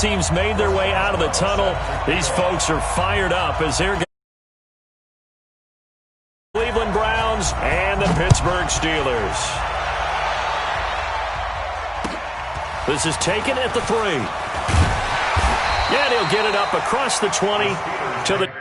team's made their way out of the tunnel. These folks are fired up as they're Cleveland Browns and the Pittsburgh Steelers. This is taken at the 3. And he'll get it up across the 20 to the...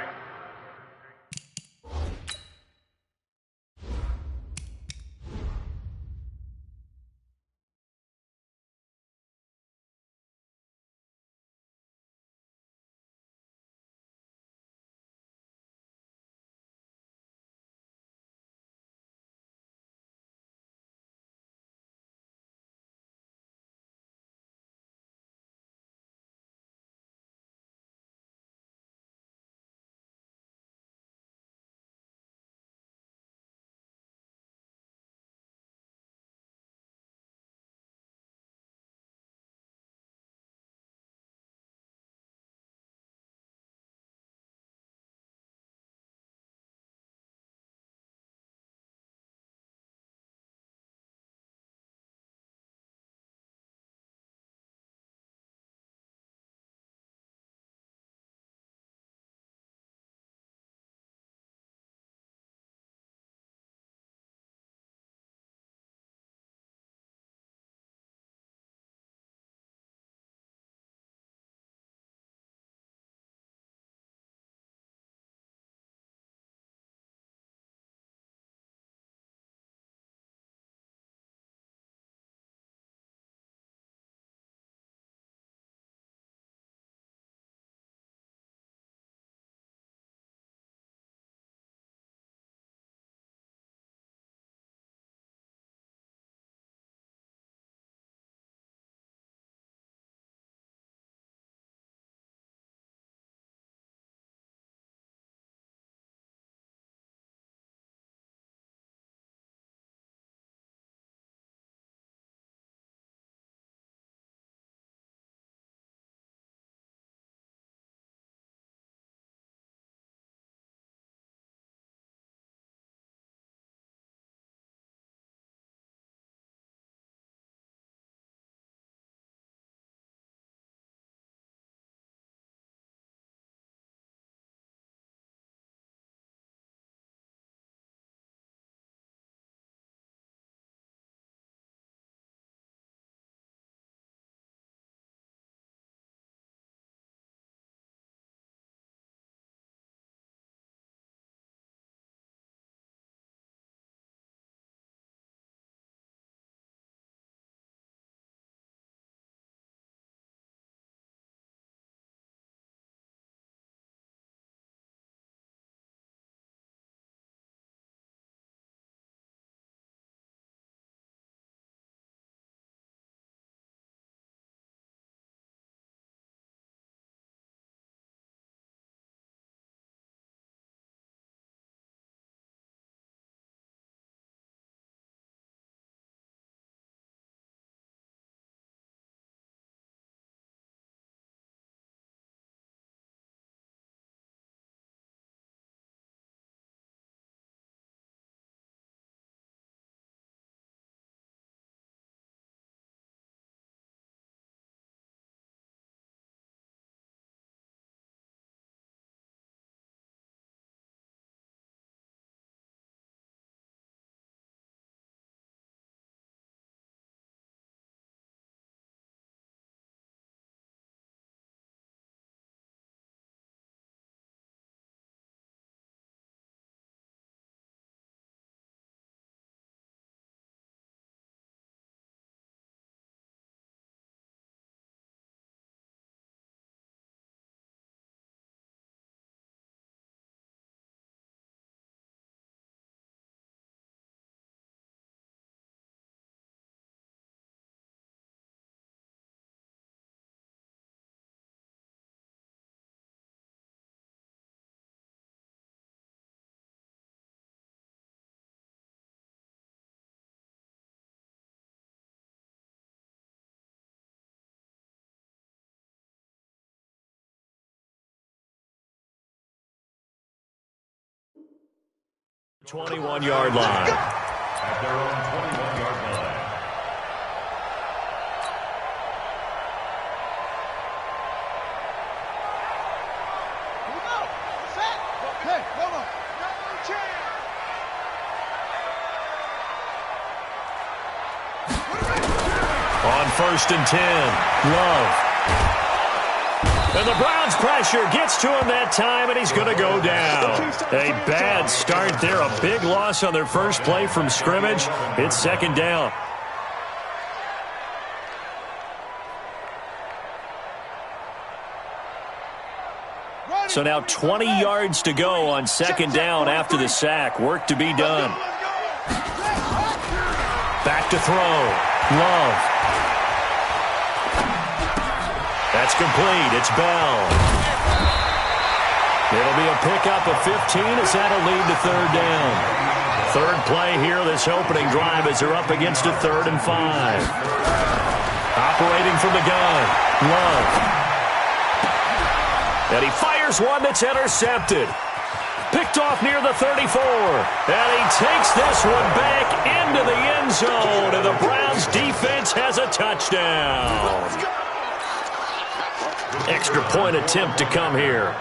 ...21-yard line. At their own 21-yard line. 1st and 10. Love. And the Browns' pressure gets to him that time, and he's going to go down. A bad start there. A big loss on their first play from scrimmage. It's 2nd down. So now 20 yards to go on 2nd down after the sack. Work to be done. Back to throw. Love. That's complete. It's Bell. It'll be a pickup of 15 as that'll lead to 3rd down. 3rd play here this opening drive as they're up against a 3rd and 5. Operating from the gun. Love. And he fires one that's intercepted. Picked off near the 34. And he takes this one back into the end zone. And the Browns defense has a touchdown. Extra point attempt to come here.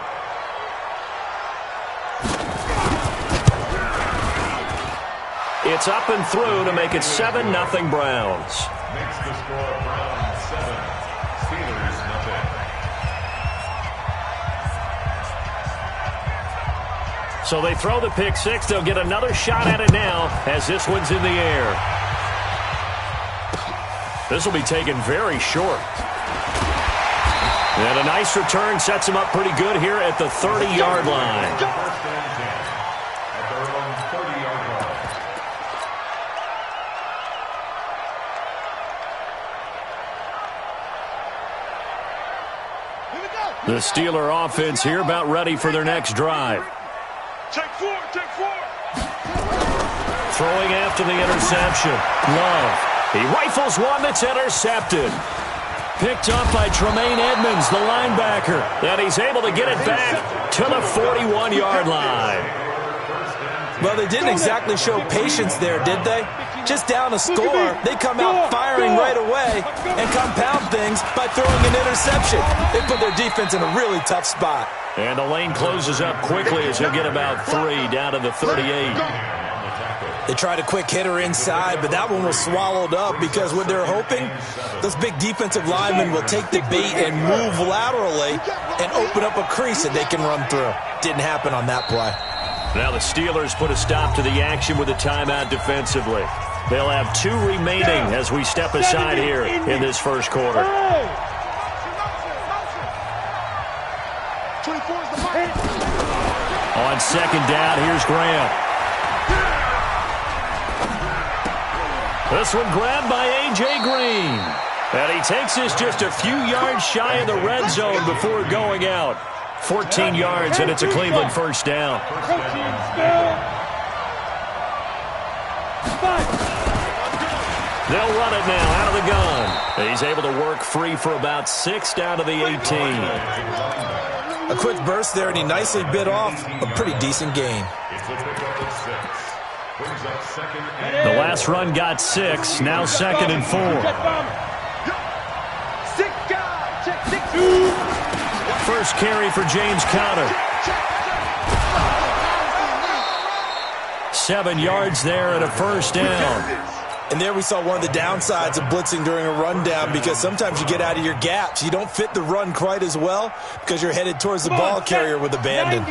It's up and through to make it 7-0 Browns. Makes the score Browns 7, Steelers nothing. So they throw the pick six. They'll get another shot at it now as this one's in the air. This will be taken very short. And a nice return sets him up pretty good here at the 30-yard line. 1st and 10 at their own 30-yard line. The Steeler offense here about ready for their next drive. Take 4, take 4. Throwing after the interception. Love. He rifles one that's intercepted. Picked up by Tremaine Edmonds, the linebacker. And he's able to get it back to the 41-yard line. Well, they didn't exactly show patience there, did they? Just down a score, they come out firing right away and compound things by throwing an interception. They put their defense in a really tough spot. And the lane closes up quickly as he'll get about 3 down to the 38. They tried a quick hitter inside, but that one was swallowed up because what they're hoping, those big defensive linemen will take the bait and move laterally and open up a crease that they can run through. Didn't happen on that play. Now the Steelers put a stop to the action with a timeout defensively. They'll have 2 remaining as we step aside here in this first quarter. On 2nd down, here's Graham. This one grabbed by A.J. Green. And he takes this just a few yards shy of the red zone before going out. 14 yards, and it's a Cleveland 1st down. They'll run it now out of the gun. He's able to work free for about 6 down to the 18. A quick burst there, and he nicely bit off a pretty decent gain. The last run got 6, now 2nd and 4. First carry for James Conner. 7 yards there and a 1st down. And there we saw one of the downsides of blitzing during a rundown because sometimes you get out of your gaps. You don't fit the run quite as well because you're headed towards the ball carrier with abandon.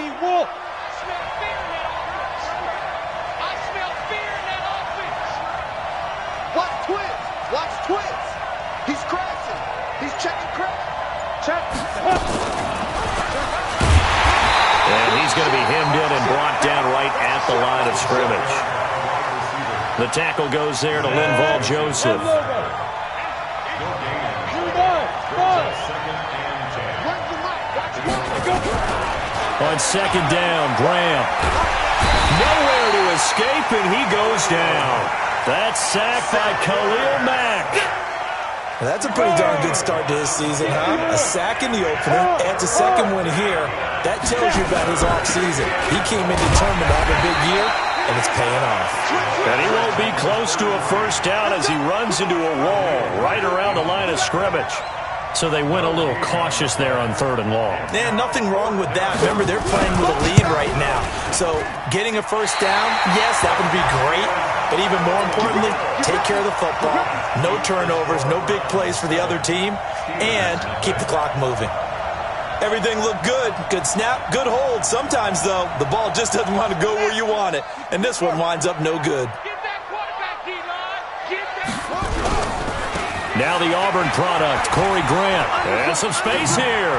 And he's going to be hemmed in and brought down right at the line of scrimmage. The tackle goes there to Linval Joseph. On 2nd down, Graham. Nowhere to escape, and he goes down. That's sacked by Khalil Mack. That's a pretty darn good start to his season, huh? A sack in the opener, adds a second one here. That tells you about his offseason. He came in determined to have a big year, and it's paying off. And he won't be close to a 1st down as he runs into a wall right around the line of scrimmage. So they went a little cautious there on 3rd and long. Yeah, nothing wrong with that. Remember, they're playing with a lead right now. So getting a 1st down, yes, that would be great. But even more importantly, take care of the football, no turnovers, no big plays for the other team, and keep the clock moving. Everything looked good. Good snap, good hold. Sometimes, though, the ball just doesn't want to go where you want it, and this one winds up no good. Now the Auburn product, Corey Grant. And some space here.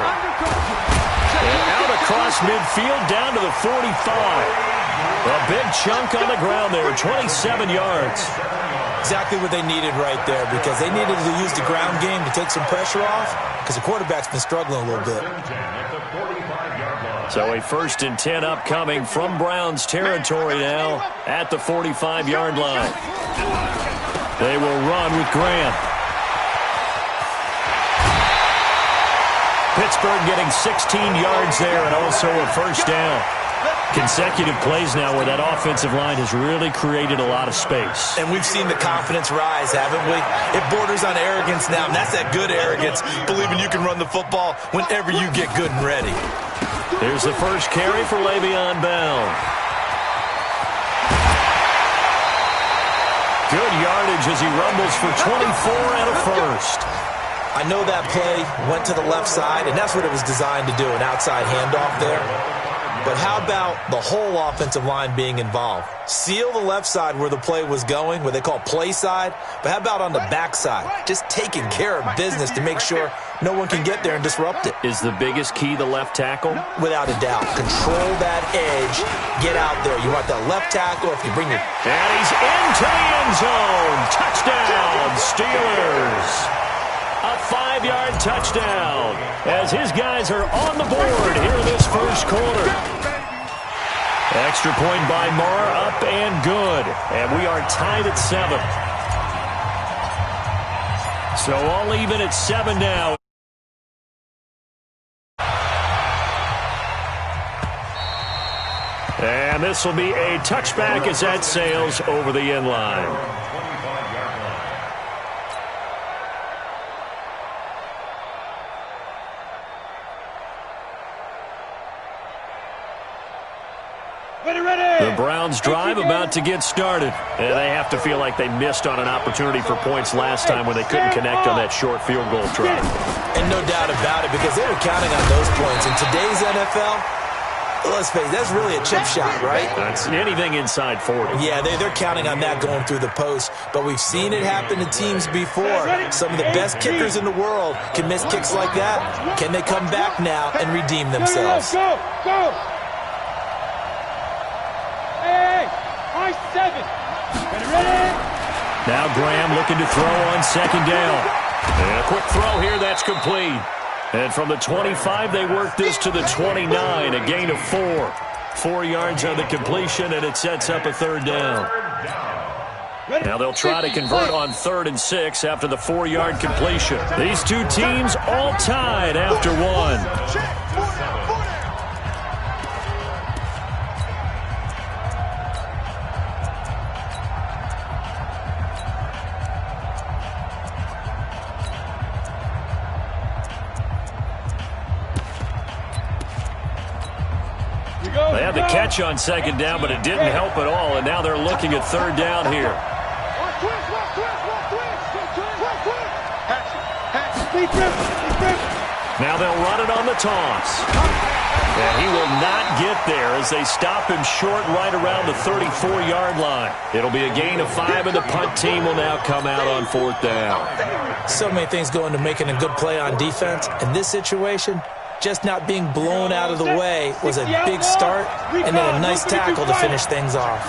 And out across midfield down to the 45. A big chunk on the ground there, 27 yards. Exactly what they needed right there, because they needed to use the ground game to take some pressure off, because the quarterback's been struggling a little bit. So a 1st and 10 upcoming from Browns territory now at the 45-yard line. They will run with Grant. Pittsburgh getting 16 yards there and also a 1st down. Consecutive plays now where that offensive line has really created a lot of space. And we've seen the confidence rise, haven't we? It borders on arrogance now, and that's that good arrogance, believing you can run the football whenever you get good and ready. Here's the first carry for Le'Veon Bell. Good yardage as he rumbles for 24 and a 1st. I know that play went to the left side, and that's what it was designed to do, an outside handoff there. But how about the whole offensive line being involved? Seal the left side where the play was going, what they call play side. But how about on the back side? Just taking care of business to make sure no one can get there and disrupt it. Is the biggest key the left tackle? Without a doubt. Control that edge. Get out there. You want that left tackle if you bring your... And he's into the end zone. Touchdown, Steelers. A 5-yard touchdown as his guys are on the board here in this first quarter. Extra point by Marr, up and good. And we are tied at 7. So all even at 7 now. And this will be a touchback as that sails over the end line. The Browns drive about to get started. And they have to feel like they missed on an opportunity for points last time when they couldn't connect on that short field goal try. And no doubt about it, because they were counting on those points. In today's NFL, let's face it, that's really a chip shot, right? That's anything inside 40. Yeah, they're counting on that going through the post. But we've seen it happen to teams before. Some of the best kickers in the world can miss kicks like that. Can they come back now and redeem themselves? Go, go! Now Graham looking to throw on 2nd down. And a quick throw here, that's complete. And from the 25, they work this to the 29, a gain of 4. 4 yards on the completion, and it sets up a 3rd down. Now they'll try to convert on 3rd and 6 after the 4-yard completion. These two teams all tied after 1. They had the catch on 2nd down, but it didn't help at all, and now they're looking at 3rd down here. Now they'll run it on the toss. And he will not get there as they stop him short right around the 34-yard line. It'll be a gain of 5, and the punt team will now come out on 4th down. So many things go into making a good play on defense. In this situation, just not being blown out of the way was a big start, and then a nice tackle to finish things off.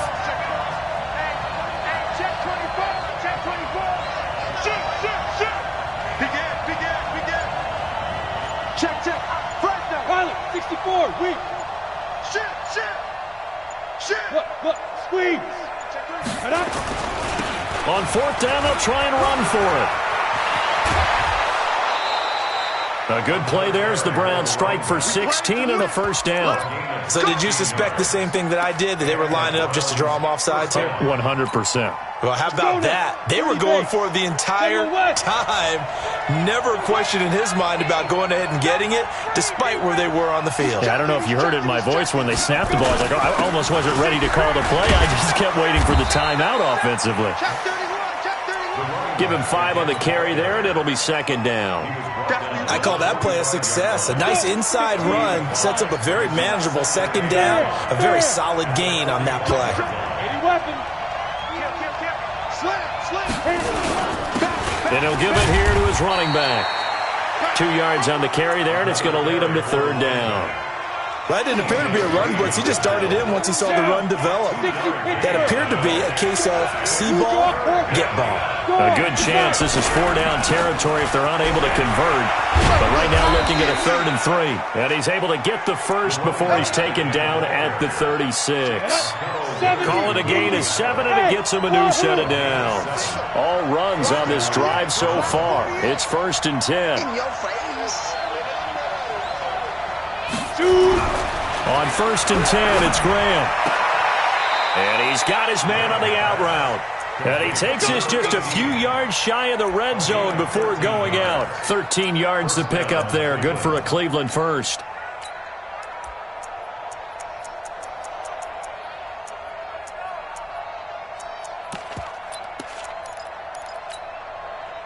Weak. Look, squeeze. On 4th down, they'll try and run for it. A good play there as the Browns strike for 16 and a first down. So did you suspect the same thing that I did, that they were lining up just to draw them off sides here? 100%. Well, how about that? They were going for it the entire time. Never a question in his mind about going ahead and getting it, despite where they were on the field. Yeah, I don't know if you heard it in my voice when they snapped the ball. I was like, I almost wasn't ready to call the play. I just kept waiting for the timeout offensively. Give him 5 on the carry there, and it'll be second down. I call that play a success. A nice inside run sets up a very manageable second down. A very solid gain on that play. And he'll give it here to his running back. 2 yards on the carry there, and it's going to lead him to third down. That didn't appear to be a run blitz. He just darted in once he saw the run develop. That appeared to be a case of see ball, get ball. A good chance this is 4-down territory if they're unable to convert. But right now looking at a 3rd and 3. And he's able to get the first before he's taken down at the 36. Call it a gain of 7, and it gets him a new set of downs. All runs on this drive so far. It's 1st and 10. On 1st and 10, it's Graham. And he's got his man on the out route. And he takes this just a few yards shy of the red zone before going out. 13 yards to pick up there. Good for a Cleveland first.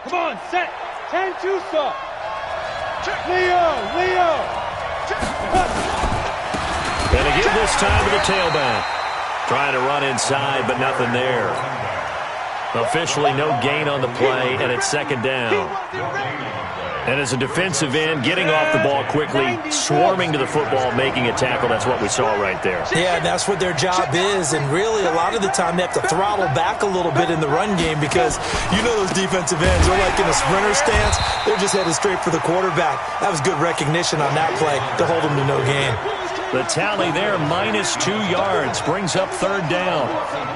Come on, set. 10-2 stop. Leo. And again this time to the tailback. Trying to run inside, but nothing there. Officially no gain on the play, and it's second down. And as a defensive end, getting off the ball quickly, swarming to the football, making a tackle, that's what we saw right there. Yeah, and that's what their job is. And really, a lot of the time, they have to throttle back a little bit in the run game because you know those defensive ends are like in a sprinter stance. They're just headed straight for the quarterback. That was good recognition on that play to hold them to no gain. The tally there, -2 yards, brings up third down.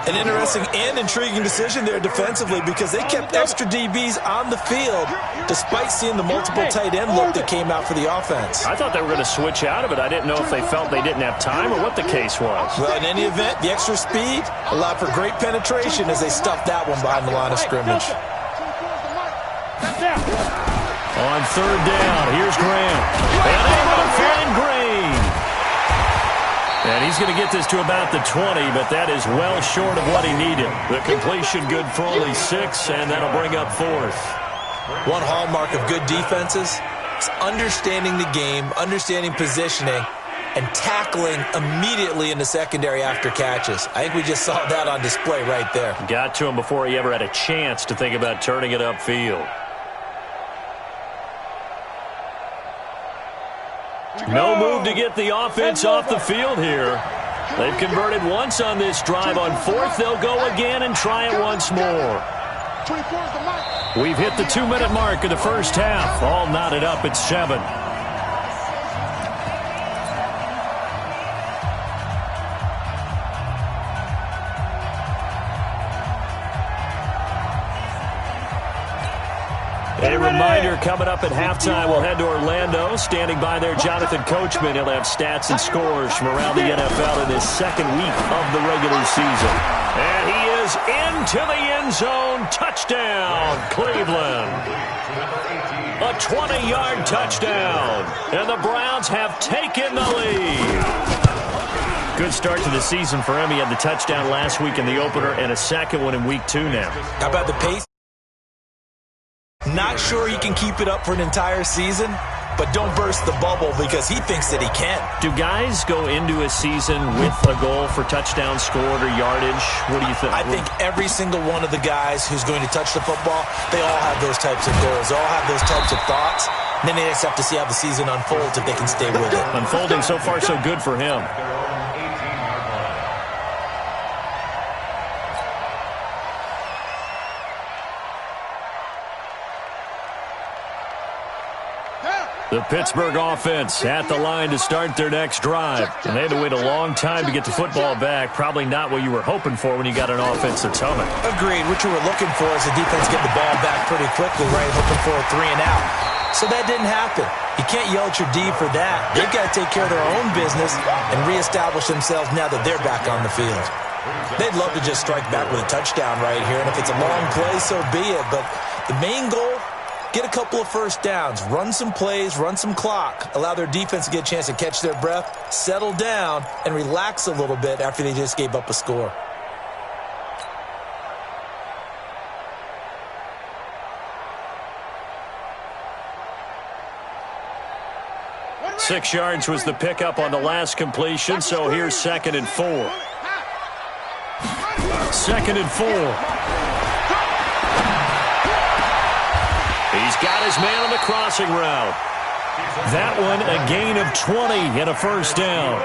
An interesting and intriguing decision there defensively because they kept extra DBs on the field despite seeing the multiple tight end look that came out for the offense. I thought they were going to switch out of it. I didn't know if they felt they didn't have time or what the case was. Well, in any event, the extra speed allowed for great penetration as they stuffed that one behind the line of scrimmage. On third down, here's Graham. And able to find Green. And he's going to get this to about the 20, but that is well short of what he needed. The completion good for only 6, and that'll bring up 4th. One hallmark of good defenses is understanding the game, understanding positioning, and tackling immediately in the secondary after catches. I think we just saw that on display right there. Got to him before he ever had a chance to think about turning it upfield. No move to get the offense off the field here. They've converted once on this drive. On 4th, they'll go again and try it once more. We've hit the 2-minute mark of the first half. All knotted up at 7. A reminder, coming up at halftime, we'll head to Orlando. Standing by there, Jonathan Coachman. He'll have stats and scores from around the NFL in his second week of the regular season. And he is into the end zone. Touchdown, Cleveland. A 20-yard touchdown. And the Browns have taken the lead. Good start to the season for him. He had the touchdown last week in the opener and a second one in week 2 now. How about the pace? Not sure he can keep it up for an entire season, but don't burst the bubble because he thinks that he can. Do guys go into a season with a goal for touchdowns scored or yardage? What do you think? I think every single one of the guys who's going to touch the football, they all have those types of goals. They all have those types of thoughts. And then they just have to see how the season unfolds if they can stay with it. Unfolding so far so good for him. The Pittsburgh offense at the line to start their next drive. And they had to wait a long time to get the football back. Probably not what you were hoping for when you got an offense that's humming. Agreed. What you were looking for is the defense getting the ball back pretty quickly, right? Hoping for a 3 and out. So that didn't happen. You can't yell at your D for that. They've got to take care of their own business and reestablish themselves now that they're back on the field. They'd love to just strike back with a touchdown right here, and if it's a long play, so be it. But the main goal, get a couple of first downs, run some plays, run some clock, allow their defense to get a chance to catch their breath, settle down, and relax a little bit after they just gave up a score. 6 yards was the pickup on the last completion, so here's 2nd and 4. 2nd and 4. He's got his man on the crossing route. That one a gain of 20 and a first down.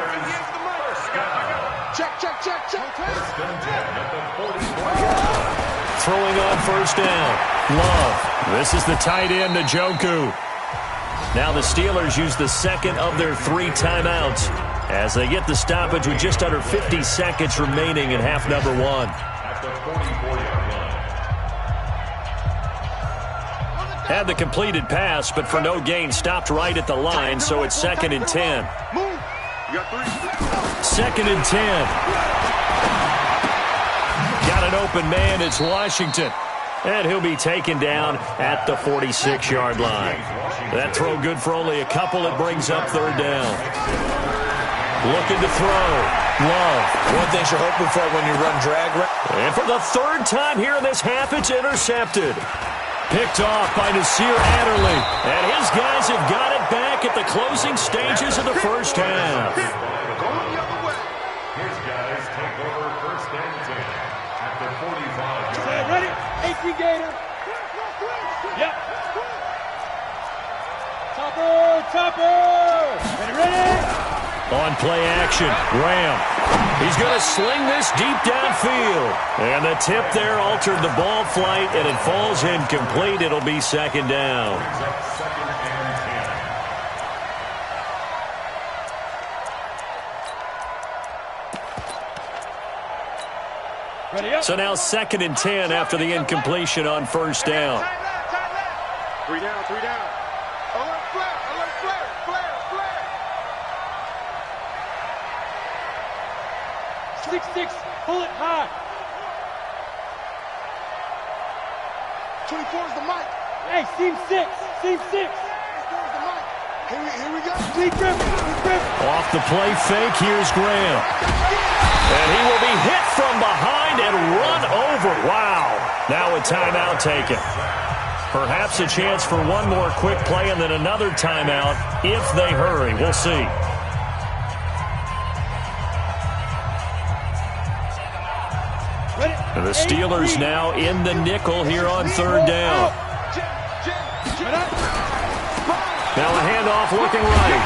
Throwing on first down. Love. This is the tight end, Njoku. Now the Steelers use the second of their 3 timeouts as they get the stoppage with just under 50 seconds remaining in half number 1. At the 44-yard line. Had the completed pass, but for no gain, stopped right at the line, so it's 2nd and 10. 2nd and 10. Got an open man, it's Washington. And he'll be taken down at the 46-yard line. That throw good for only a couple. It brings up 3rd down. Looking to throw. Love. One thing you're hoping for when you run drag. And for the 3rd time here in this half, it's intercepted. Picked off by Nasir Adderley. And his guys have got it back at the closing stages of the first half. His guys take over 1st and 10 at the 45-yard line. Ready? 18 Gator. Yep. Topper. Ready? On play action, Graham. He's going to sling this deep downfield. And the tip there altered the ball flight, and it falls incomplete. It'll be 2nd down. So now 2nd and 10 after the incompletion on first down. 3 down. Alert flare. 6-6, pull it high. 24 is the mic. Hey, seam 6. Here we go. Lee Griffin. Off the play fake, here's Graham. And he will be hit from behind and run over. Wow. Now a timeout taken. Perhaps a chance for one more quick play and then another timeout if they hurry. We'll see. And the Steelers now in the nickel here on 3rd down. Now a handoff looking right.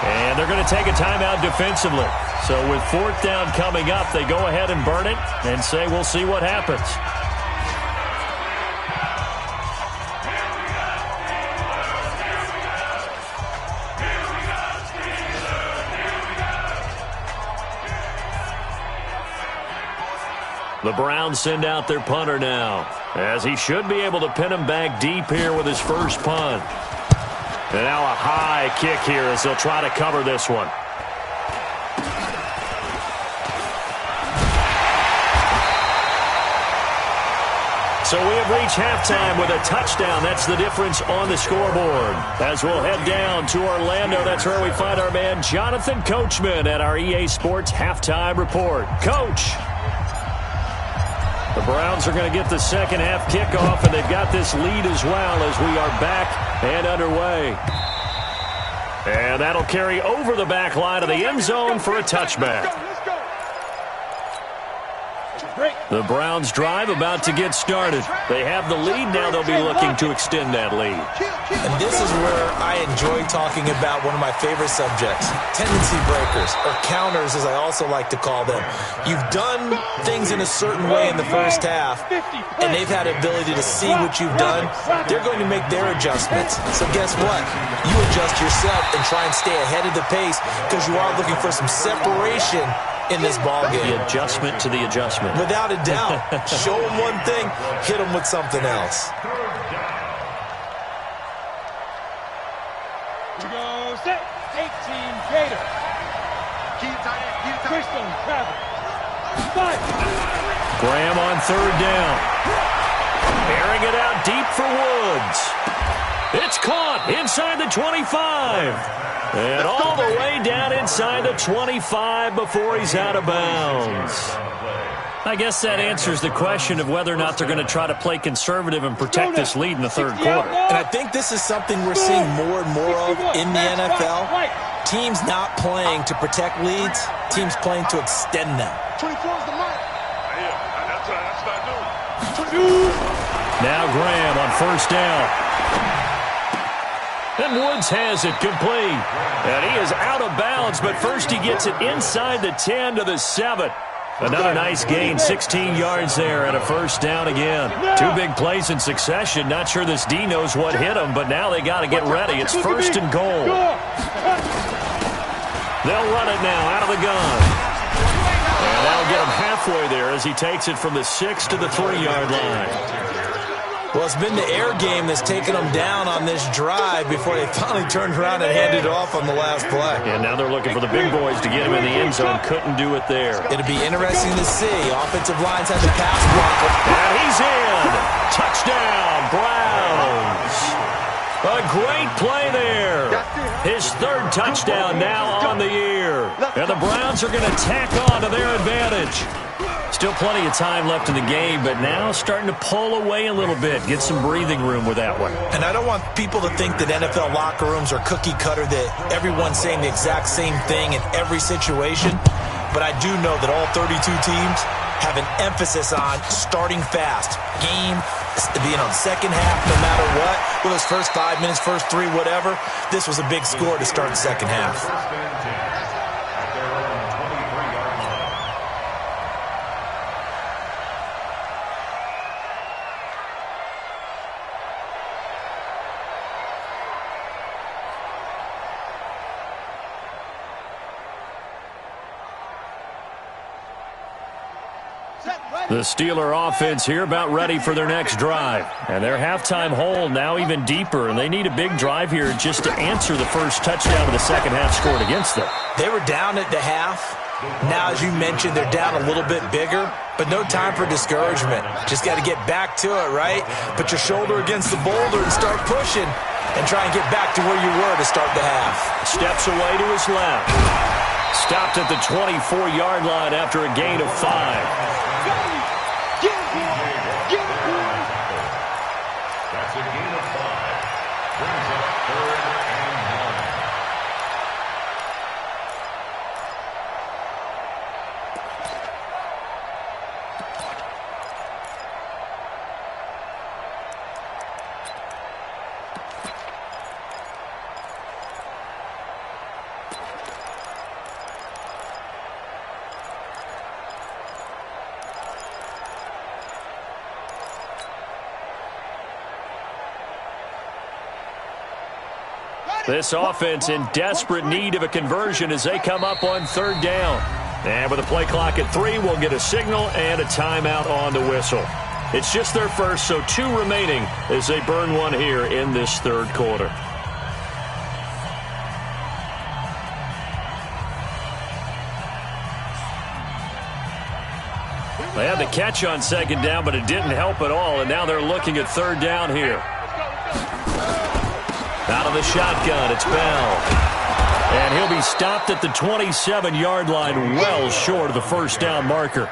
And they're going to take a timeout defensively. So with 4th down coming up, they go ahead and burn it and say we'll see what happens. The Browns send out their punter now, as he should be able to pin him back deep here with his first punt. And now a high kick here as they'll try to cover this one. So we have reached halftime with a touchdown. That's the difference on the scoreboard. As we'll head down to Orlando, that's where we find our man Jonathan Coachman at our EA Sports Halftime Report. Coach. The Browns are going to get the second half kickoff, and they've got this lead as well as we are back and underway. And that'll carry over the back line of the end zone for a touchback. The Browns drive about to get started. They have the lead. Now they'll be looking to extend that lead. And this is where I enjoy talking about one of my favorite subjects, tendency breakers, or counters as I also like to call them. You've done things in a certain way in the first half, and they've had the ability to see what you've done. They're going to make their adjustments. So guess what? You adjust yourself and try and stay ahead of the pace because you are looking for some separation in this ball game. The adjustment to the adjustment. Without a doubt. Show them one thing, hit them with something else. Here we go, set. 18 Gator. Crystal Travel. 5. Graham on third down. Airing it out deep for Woods. It's caught inside the 25. And all the way down inside the 25 before he's out of bounds. I guess that answers the question of whether or not they're going to try to play conservative and protect this lead in the third quarter. And I think this is something we're seeing more and more of in the NFL. Teams not playing to protect leads, teams playing to extend them. 24 is the mark. Now Graham on first down. And Woods has it complete. And he is out of bounds, but first he gets it inside the 10 to the 7. Another nice gain, 16 yards there, and a first down again. 2 big plays in succession. Not sure this D knows what hit him, but now they got to get ready. It's first and goal. They'll run it now out of the gun. And that'll get him halfway there as he takes it from the 6 to the 3-yard line. Well, it's been the air game that's taken them down on this drive before they finally turned around and handed it off on the last play. And now they're looking for the big boys to get him in the end zone. Couldn't do it there. It'll be interesting to see. Offensive lines have the pass block. And he's in. Touchdown, Browns. A great play there. His third touchdown now on the year. And the Browns are going to tack on to their advantage. Still plenty of time left in the game, but now starting to pull away a little bit. Get some breathing room with that one. And I don't want people to think that NFL locker rooms are cookie cutter, that everyone's saying the exact same thing in every situation. But I do know that all 32 teams have an emphasis on starting fast. Game, being on second half no matter what. Well, those first 5 minutes, first 3, whatever. This was a big score to start the second half. The Steeler offense here about ready for their next drive. And their halftime hole now even deeper, and they need a big drive here just to answer the first touchdown of the second half scored against them. They were down at the half. Now, as you mentioned, they're down a little bit bigger, but no time for discouragement. Just got to get back to it, right? Put your shoulder against the boulder and start pushing and try and get back to where you were to start the half. Steps away to his left. Stopped at the 24-yard line after a gain of 5. That's a gain of 5. Brings up 3rd and 1. This offense in desperate need of a conversion as they come up on third down. And with a play clock at 3, we'll get a signal and a timeout on the whistle. It's just their first, so 2 remaining as they burn one here in this third quarter. They had the catch on second down, but it didn't help at all, and now they're looking at third down here. Out of the shotgun, it's Bell. And he'll be stopped at the 27-yard line, well short of the first down marker.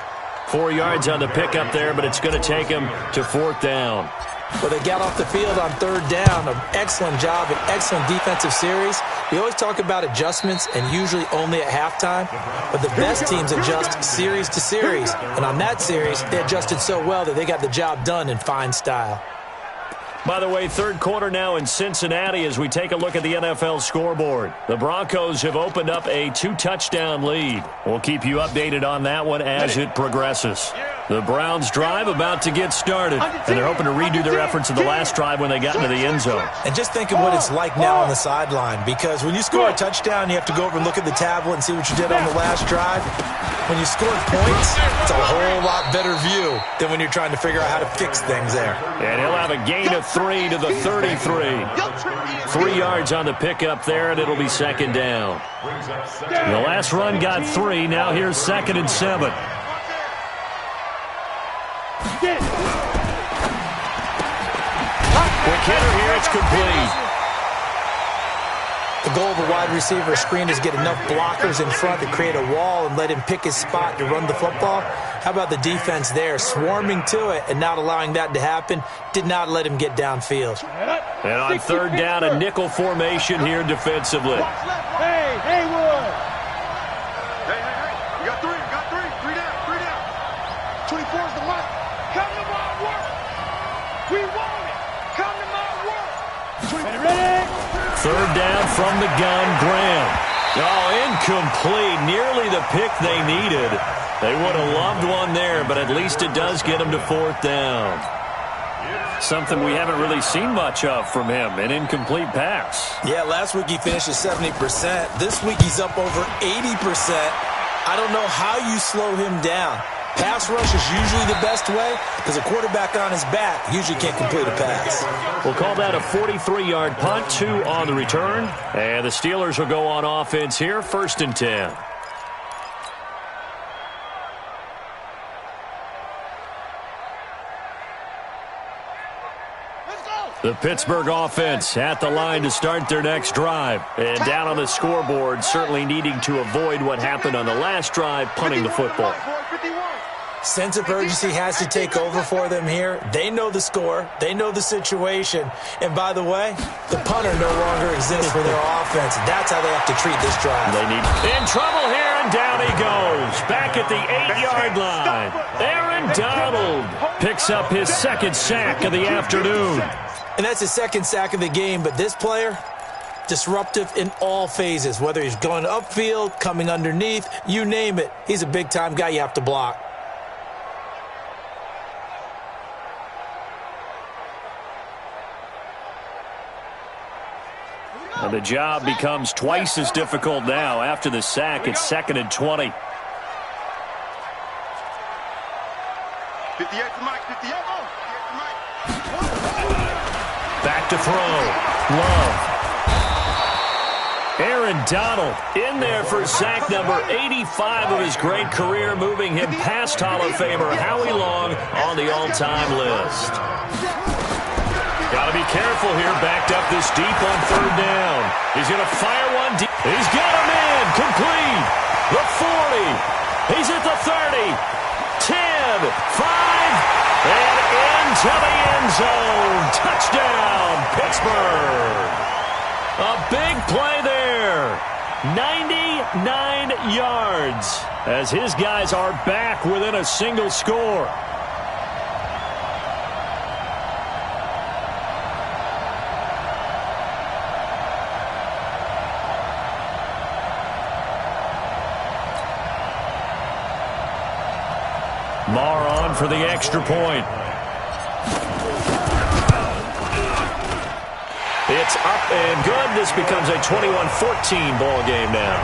4 yards on the pickup there, but it's going to take him to 4th down. Well, they got off the field on third down. An excellent job, an excellent defensive series. We always talk about adjustments and usually only at halftime, but the best teams adjust series to series. And on that series, they adjusted so well that they got the job done in fine style. By the way, third quarter now in Cincinnati as we take a look at the NFL scoreboard. The Broncos have opened up a 2-touchdown lead. We'll keep you updated on that one as it progresses. The Browns' drive about to get started, and they're hoping to redo their efforts in the last drive when they got into the end zone. And just think of what it's like now on the sideline, because when you score a touchdown, you have to go over and look at the tablet and see what you did on the last drive. When you scored points, it's a whole lot better view than when you're trying to figure out how to fix things there. And he'll have a gain of 3 to the 33. 3 yards on the pickup there, and it'll be second down. The last run got 3. Now here's 2nd and 7. Get it. Quick hitter here, it's complete. The goal of a wide receiver screen is get enough blockers in front to create a wall and let him pick his spot to run the football. How about the defense there, swarming to it and not allowing that to happen? Did not let him get downfield. And on 3rd down, a nickel formation here defensively. Hey, Haywood. Hey. You got 3. You got 3. 3 down. 3 down. 24 is the mark. Come to my work. We want it. Come to my work. Ready? 3rd down from the gun, Graham. Oh, incomplete. Nearly the pick they needed. They would have loved one there, but at least it does get them to 4th down. Something we haven't really seen much of from him, an incomplete pass. Yeah, last week he finished at 70%. This week he's up over 80%. I don't know how you slow him down. Pass rush is usually the best way because a quarterback on his back usually can't complete a pass. We'll call that a 43-yard punt, 2 on the return. And the Steelers will go on offense here, 1st and 10. The Pittsburgh offense at the line to start their next drive. And down on the scoreboard, certainly needing to avoid what happened on the last drive, punting the football. Sense of urgency has to take over for them here. They know the score. They know the situation. And by the way, the punter no longer exists for their offense. That's how they have to treat this drive. They need in trouble here, and down he goes. Back at the 8-yard line. Aaron Donald picks up his 2nd sack of the afternoon. And that's his 2nd sack of the game. But this player, disruptive in all phases. Whether he's going upfield, coming underneath, you name it. He's a big-time guy you have to block. And the job becomes twice as difficult now. After the sack, it's 2nd and 20. 58 for Mike. 58 for Mike. Back to throw. Love. Aaron Donald in there for sack number 85 of his great career, moving him past Hall of Famer Howie Long on the all-time list. Got to be careful here, backed up this deep on 3rd down. He's going to fire one deep. He's got him in, complete. The 40. He's at the 30. 10, 5, and into the end zone. Touchdown, Pittsburgh. A big play there. 99 yards as his guys are back within a single score. Marr on for the extra point. It's up and good. This becomes a 21-14 ball game now.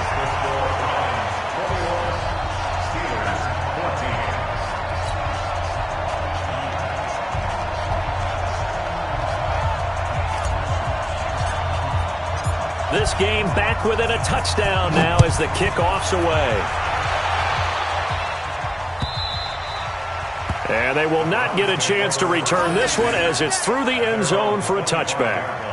This game back within a touchdown now as the kickoff's away. And they will not get a chance to return this one as it's through the end zone for a touchback.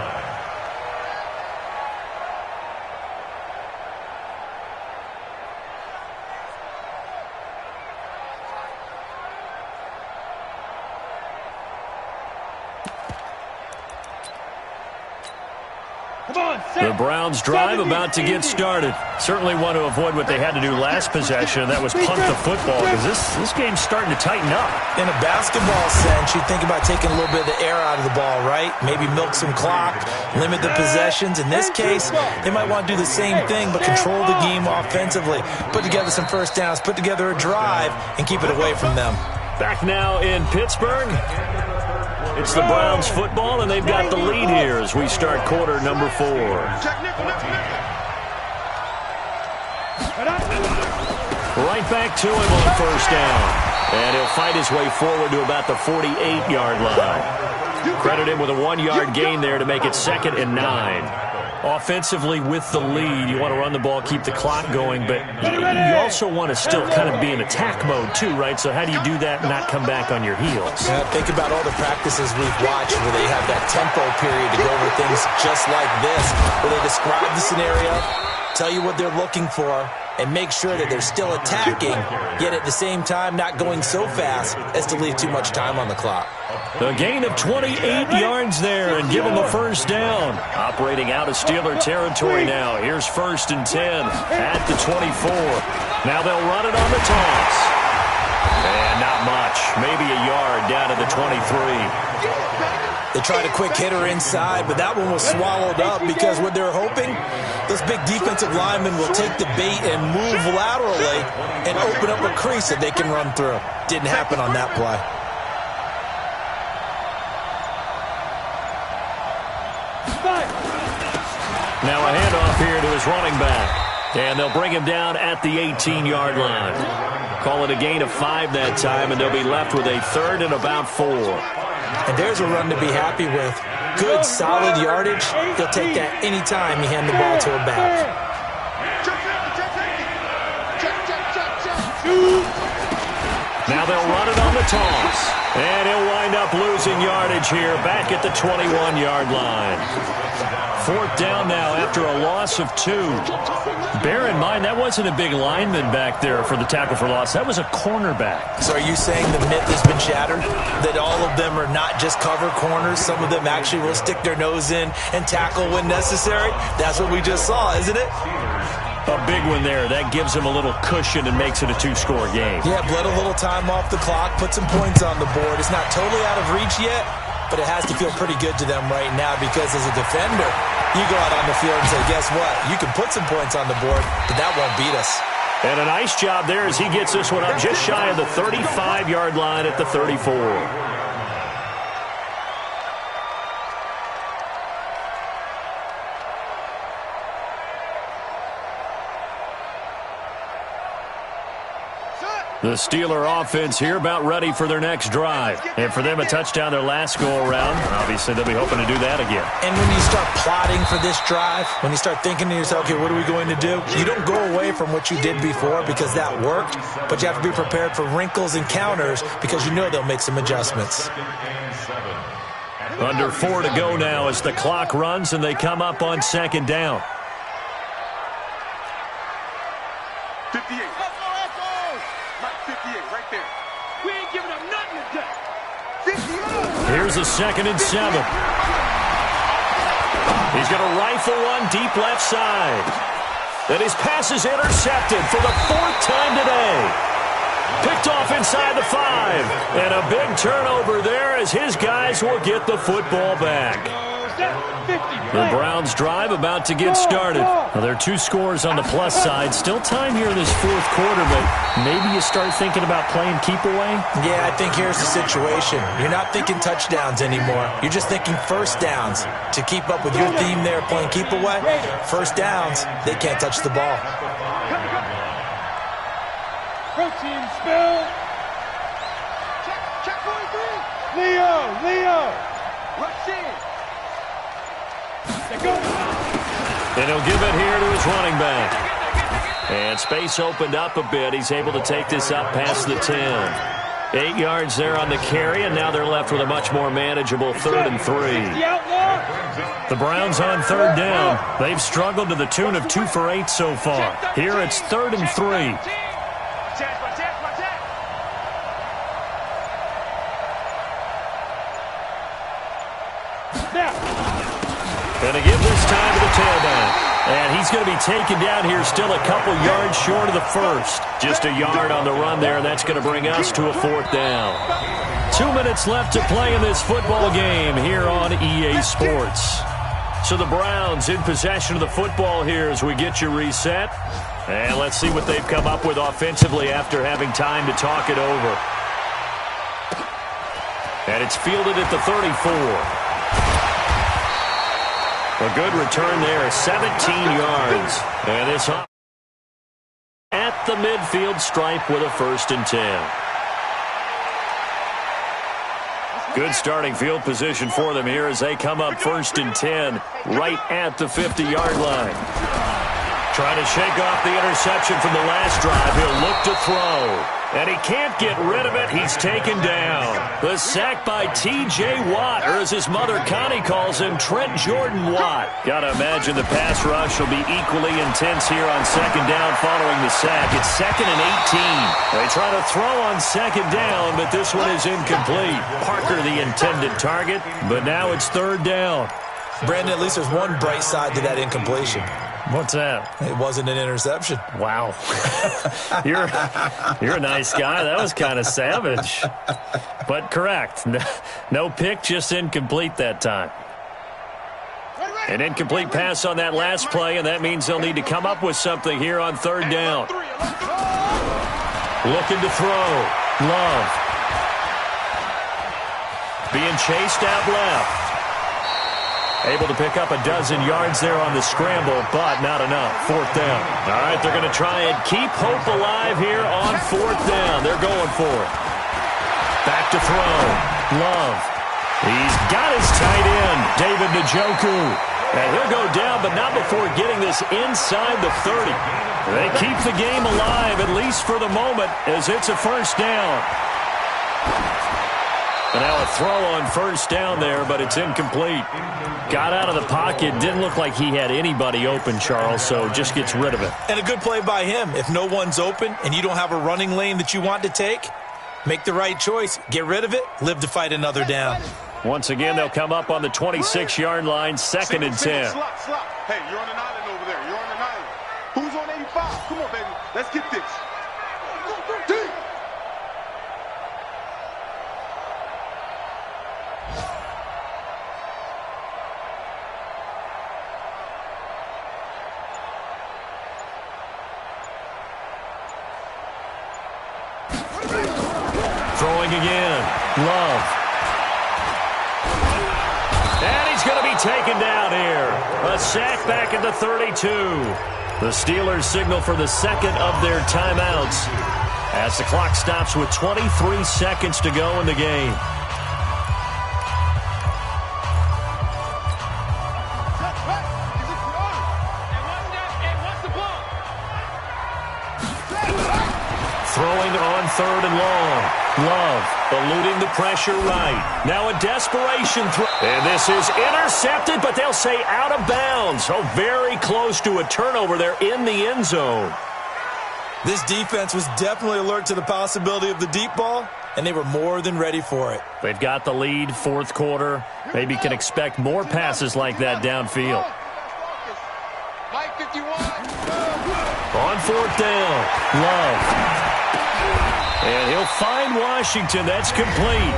The Browns drive about to get started. Certainly want to avoid what they had to do last possession, and that was punt the football, because this game's starting to tighten up. In a basketball sense, you think about taking a little bit of the air out of the ball, right? Maybe milk some clock, limit the possessions. In this case, they might want to do the same thing, but control the game offensively. Put together some first downs, put together a drive, and keep it away from them. Back now in Pittsburgh. It's the Browns football, and they've got the lead here as we start quarter number 4. Right back to him on first down. And he'll fight his way forward to about the 48-yard line. Credit him with a 1-yard gain there to make it 2nd and 9. Offensively with the lead, you want to run the ball, keep the clock going, but you also want to still kind of be in attack mode too, right? So how do you do that and not come back on your heels? Yeah, think about all the practices we've watched where they have that tempo period to go over things just like this, where they describe the scenario, tell you what they're looking for, and make sure that they're still attacking, yet at the same time not going so fast as to leave too much time on the clock. A gain of 28 yards there and give them the first down. Operating out of Steeler territory now. Here's 1st and 10 at the 24. Now they'll run it on the toss. And not much. Maybe a yard down to the 23. They tried a quick hitter inside, but that one was swallowed up because what they're hoping, those big defensive linemen will take the bait and move laterally and open up a crease that they can run through. Didn't happen on that play. Now a handoff here to his running back. And they'll bring him down at the 18-yard line. Call it a gain of 5 that time, and they'll be left with a 3rd and about 4. And there's a run to be happy with. Good, solid yardage. They'll take that any time you hand the ball to a back. Now they'll run it on the toss. And he'll wind up losing yardage here back at the 21-yard line. 4th down now after a loss of 2. Bear in mind, that wasn't a big lineman back there for the tackle for loss. That was a cornerback. So are you saying the myth has been shattered? That all of them are not just cover corners? Some of them actually will stick their nose in and tackle when necessary? That's what we just saw, isn't it? A big one there. That gives them a little cushion and makes it a 2-score game. Yeah, bled a little time off the clock, put some points on the board. It's not totally out of reach yet, but it has to feel pretty good to them right now because as a defender, you go out on the field and say, guess what? You can put some points on the board, but that won't beat us. And a nice job there as he gets this one up just shy of the 35-yard line at the 34. The Steeler offense here about ready for their next drive. And for them, a touchdown their last go-around. Obviously, they'll be hoping to do that again. And when you start plotting for this drive, when you start thinking to yourself, okay, what are we going to do? You don't go away from what you did before because that worked, but you have to be prepared for wrinkles and counters because you know they'll make some adjustments. Under 4 to go now as the clock runs and they come up on 2nd down. 58. 58, right there. We ain't giving up nothing today. 58. Here's a 2nd and 7. He's going to rifle one deep left side. And his pass is intercepted for the 4th time today. Picked off inside the 5. And a big turnover there as his guys will get the football back. The Browns drive about to get started. Now, there are 2 scores on the plus side. Still time here in this 4th quarter, but maybe you start thinking about playing keep away? Yeah, I think here's the situation. You're not thinking touchdowns anymore. You're just thinking first downs. To keep up with your theme there, playing keep away, first downs, they can't touch the ball. Protein spill. Check 43. Leo. Rush in. And he'll give it here to his running back. And space opened up a bit. He's able to take this up past the 10. 8 yards there on the carry, and now they're left with a much more manageable 3rd and 3. The Browns on 3rd down. They've struggled to the tune of 2 for 8 so far. Here it's 3rd and 3. Going to give this time to the tailback. And he's going to be taken down here still a couple yards short of the 1st. Just a yard on the run there, and that's going to bring us to a 4th down. 2 minutes left to play in this football game here on EA Sports. So the Browns in possession of the football here as we get you reset. And let's see what they've come up with offensively after having time to talk it over. And it's fielded at the 34. A good return there, 17 yards. And it's at the midfield stripe with a 1st and 10. Good starting field position for them here as they come up 1st and 10 right at the 50-yard line. Trying to shake off the interception from the last drive. He'll look to throw. And he can't get rid of it. He's taken down. The sack by T.J. Watt, or as his mother Connie calls him, Trent Jordan Watt. Got to imagine the pass rush will be equally intense here on 2nd down following the sack. It's 2nd and 18. They try to throw on 2nd down, but this one is incomplete. Parker the intended target, but now it's 3rd down. Brandon, at least there's one bright side to that incompletion. What's that? It wasn't an interception. Wow. You're a nice guy. That was kind of savage. But correct. No pick, just incomplete that time. An incomplete pass on that last play, and that means they'll need to come up with something here on 3rd down. Looking to throw. Love. Being chased out left. Able to pick up a dozen yards there on the scramble, but not enough. 4th down. All right, they're going to try and keep hope alive here on 4th down. They're going for it. Back to throw. Love. He's got his tight end, David Njoku. And he'll go down, but not before getting this inside the 30. They keep the game alive, at least for the moment, as it's a 1st down. And now a throw on 1st down there, but it's incomplete. Got out of the pocket. Didn't look like he had anybody open, Charles, so just gets rid of it. And a good play by him. If no one's open and you don't have a running lane that you want to take, make the right choice. Get rid of it. Live to fight another down. Once again, they'll come up on the 26-yard line, 2nd and 10. Hey, you're on an island over there. You're on an island. Who's on 85? Come on, baby. Let's get this. Throwing again. Love. And he's going to be taken down here. A sack back at the 32. The Steelers signal for the 2nd of their timeouts as the clock stops with 23 seconds to go in the game. Throwing on 3rd and long. Love eluding the pressure right. Now a desperation throw. And this is intercepted, but they'll say out of bounds. Oh, very close to a turnover there in the end zone. This defense was definitely alert to the possibility of the deep ball, and they were more than ready for it. They've got the lead, 4th quarter. Maybe can expect more passes like that downfield. On 4th down, Love. And he'll find Washington. That's complete.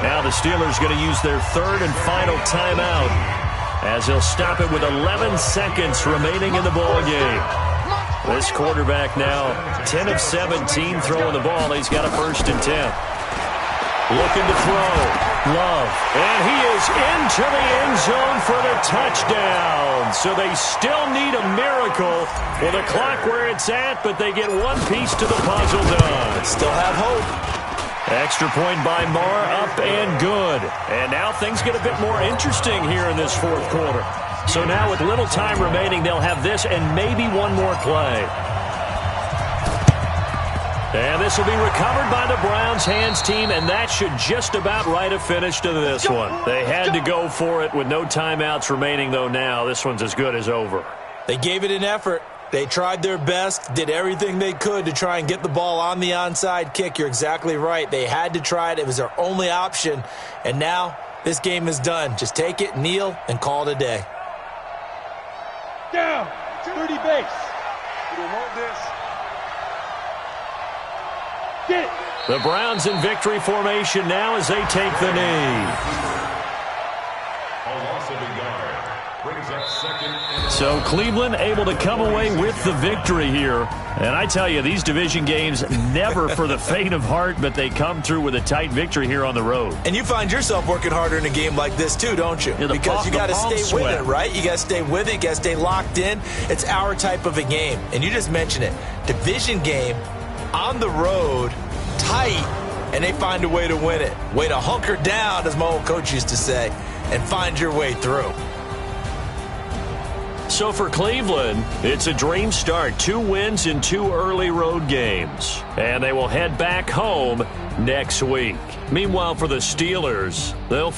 Now the Steelers going to use their 3rd and final timeout as he'll stop it with 11 seconds remaining in the ball game. This quarterback now 10 of 17 throwing the ball. He's got a 1st and 10. Looking to throw. Love. And he is into the end zone for the touchdown. So they still need a miracle with a clock where it's at, but they get one piece to the puzzle done. Still have hope. Extra point by Marr, up and good. And now things get a bit more interesting here in this 4th quarter. So now with little time remaining, they'll have this and maybe one more play. And this will be recovered by the Browns hands team, and that should just about write a finish to this one. They had to go for it with no timeouts remaining, though now this one's as good as over. They gave it an effort. They tried their best, did everything they could to try and get the ball on the onside kick. You're exactly right. They had to try it. It was their only option. And now this game is done. Just take it, kneel, and call it a day. Down. 30 base. You don't want this. Get it. The Browns in victory formation now as they take the knee. A loss of a yard. brings up second and So Cleveland able to come away with the victory here. And I tell you, these division games never for the faint of heart, but they come through with a tight victory here on the road. And you find yourself working harder in a game like this too, don't you? Yeah, because you got to stay with sweat. it, right? You got to stay with it. You got to stay locked in. It's our type of a game. And you just mentioned it. Division game on the road, tight, and they find a way to win it. Way to hunker down, as my old coach used to say, and find your way through. So for Cleveland, it's a dream start. 2 wins in 2 early road games. And they will head back home next week. Meanwhile, for the Steelers, they'll